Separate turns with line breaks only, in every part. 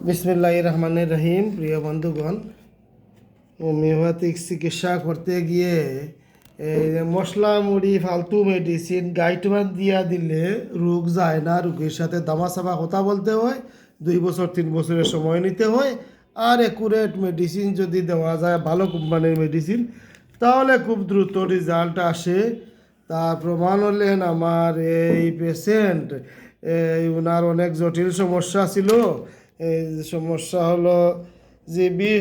বিসমিল্লাহির রহমানির রহিম। প্রিয় বন্ধুগণ, হোমিওপ্যাথিক চিকিৎসা করতে গিয়ে এই যে মশলা মুড়ি ফালতু মেডিসিন গাইডওয়ান দিয়া দিলে রোগ যায় না। রোগীর সাথে দামাচাপা কথা বলতে হয়, 2 বছর 3 বছরের সময় নিতে হয়। আর অ্যাকুরেট মেডিসিন যদি দেওয়া যায়, ভালো কোম্পানির মেডিসিন, তাহলে খুব দ্রুত রেজাল্ট আসে। তার প্রমাণ হলেন আমার এই পেশেন্ট। ওনার অনেক জটিল সমস্যা ছিল। এই সমস্যা হলো GB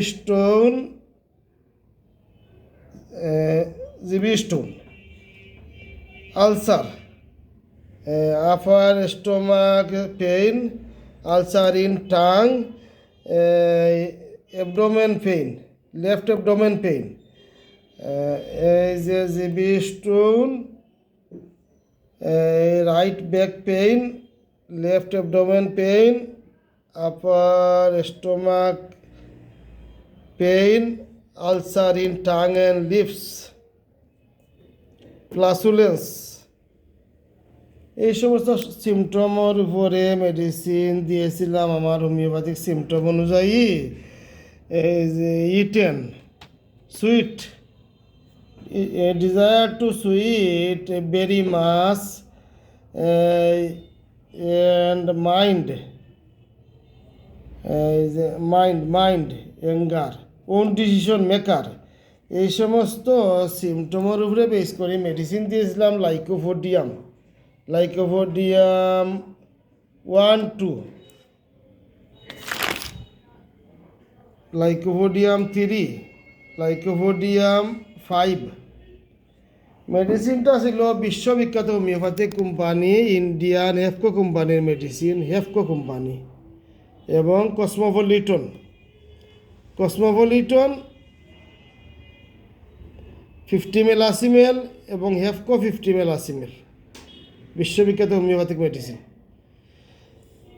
stone, ulcer, upper stomach pain, ulcer in tongue, abdomen pain, left abdomen pain, এই যে GB stone, right back pain, left abdomen pain, upper stomach pain, ulcer in tongue and lips, flatulence, এই সমস্ত সিমটমের উপরে medicine দিয়েছিলাম আমার homeopathic symptom অনুযায়ী। এই যে eaten sweet, desire to sweet very much, and mind, এই যে mind anger, own decision maker, এই সমস্ত সিমটমের উপরে বেস করে মেডিসিন দিয়েছিলাম। Lycopodium 1-2, lycopodium 3, lycopodium 5। মেডিসিনটা ছিল বিশ্ববিখ্যাত হোমিওপ্যাথিক কোম্পানি ইন্ডিয়ান হেফকো কোম্পানির মেডিসিন, হেফকো কোম্পানি, এবং কসমোপলিটন 50 ml আসিমেল এবং হেফকো 50 ml আসিমেল, বিশ্ববিখ্যাত হোমিওপ্যাথিক মেডিসিন।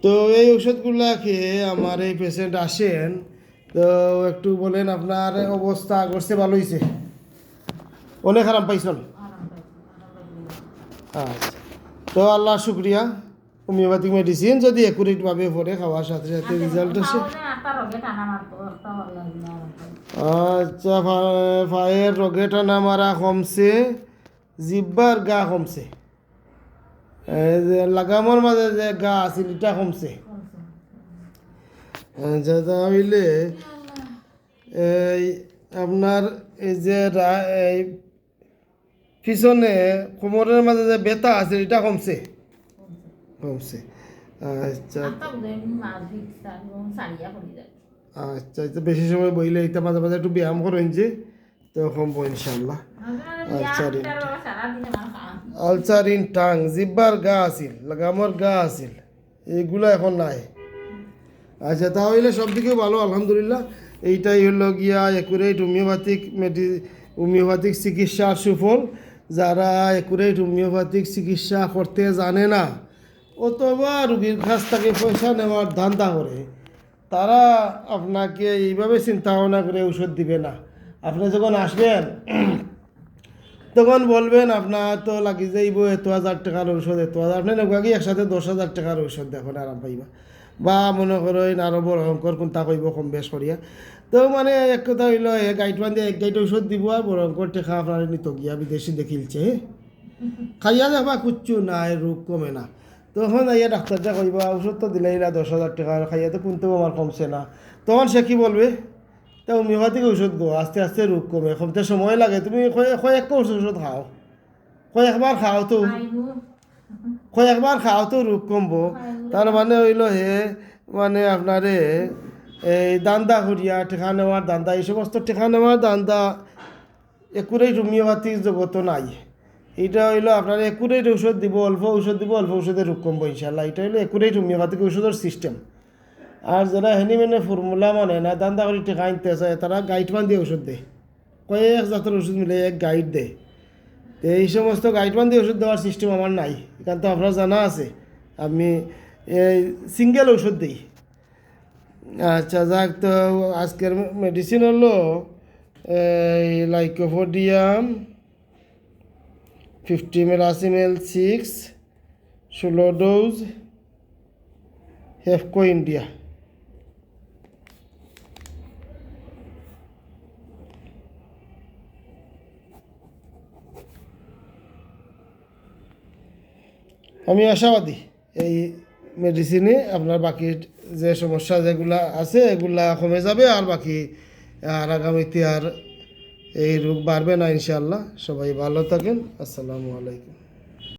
তো এই ওষুধগুলা খেয়ে আমার এই পেশেন্ট আসেন। তো একটু বলেন আপনার অবস্থা করছে ভালো হয়েছে? অনেক আরাম পাইছেন? আচ্ছা, তো আল্লাহ শুক্রিয়া। হোমিওপ্যাথিক মেডিসিন যদি অ্যাকুরেটভাবে পরে খাওয়ার সাথে সাথে রেজাল্ট আসে। আচ্ছা, পায়ের রগে টানা মারা কমছে, জিব্বার গা কমছে, এই যে লাগামর মাঝে যে গা আছিল এটা কমছে। আচ্ছা, তাহলে এই আপনার এই যে এই পিছনে কোমরের মাঝে যে ব্যথা আছে এটা কমছে। আচ্ছা আচ্ছা, বেশি সময় বইলে এটা মাঝে মাঝে একটু ব্যায়াম করেন যে, তো কমবো ইনশাল্লাহ। আলসার ইন টাং, জিব্বার গা আছিল, লাগামর গা আছিল, এইগুলো এখন নাই। আচ্ছা, তাহলে সব দিকে ভালো আলহামদুলিল্লাহ। এইটাই হলো গিয়া অ্যাকুরেট হোমিওপ্যাথিক চিকিৎসার সুফল। যারা অ্যাকুরেট হোমিওপ্যাথিক চিকিৎসা করতে জানে না, অথবা রুগীর কাছ থেকে পয়সা নেওয়ার ধান্দা করে, তারা আপনাকে এইভাবে চিন্তা ভাবনা করে ওষুধ দিবে না। আপনি যখন আসবেন তখন বলবেন আপনার তো লাগি যাইব 1,000 টাকার ঔষধ, 1,000, আপনি নাকি একসাথে 10,000 টাকার ঔষধ দেখুন আরাম পাইবা। বা মনে করেন আরও বড় অঙ্কর কোনটা কইব কম বেশ করিয়া। তো মানে এক কথা হইল, গাইডওয়ান দিয়ে 1 গাইড ঔষধ দিব আর বড় অঙ্কর টেকা আপনার নিত গিয়া বিদেশি দেখিলছে, খাইয়া যাবা কুচ্ছু নাই, রোগ কমে না। তখন আইয়া ডাক্তারটা কইবা ওষুধ তো দিলে 10,000 টাকা, খাইয়া তো কোনতেও আমার কমছে না। তখন সে কি বলবে? তা হোমিওপ্যাথিক ওষুধ গো, আস্তে আস্তে রোগ কমে, কমতে সময় লাগে। তুমি কয়েকটা ওষুধ খাও, কয়েকবার খাও তো রোগ কমবো। তার মানে হইল মানে আপনারে এই দান্দা করিয়া টেকা নেওয়ার দান্দা, এই সমস্ত টেকা নেওয়ার দান্দা একুরেট হোমিওপ্যাথিক জগত নাই। এটা হইলো আপনার একুরেট ঔষধ দিব, অল্প ঔষধে রোগ কমবো ইনশাল্লাহ। এটা হইলো একুরেট হোমিওপ্যাথিক ঔষধের সিস্টেম। আর যারা হেনি ফর্মুলা মানে না, দান্দা করে টেকা আনতে চায়, তারা গাইডওয়ান দিয়ে ওষুধ দেয়, কয়েক জাতের ওষুধ মিলে এক গাইড দেয়। তো এই সমস্ত গাইডওয়ান দিয়ে ওষুধ দেওয়ার সিস্টেম আমার নাই, এখান তো আপনার জানা আছে। আমি এই সিঙ্গেল ঔষধ দিই। আচ্ছা যাক, তো আজকের মেডিসিন হলো এই লাইকোপোডিয়াম 50 ml আসিমেল 6, 16 ডোজ, হেফকো ইন্ডিয়া। আমি আশাবাদী এই মেডিসিনে আপনার বাকি যে সমস্যা যেগুলা আছে এগুলা কমে যাবে, আর বাকি আর আগামীতে আর এই রোগ বাড়বে না ইনশাআল্লাহ। সবাই ভালো থাকেন। আসসালামু আলাইকুম।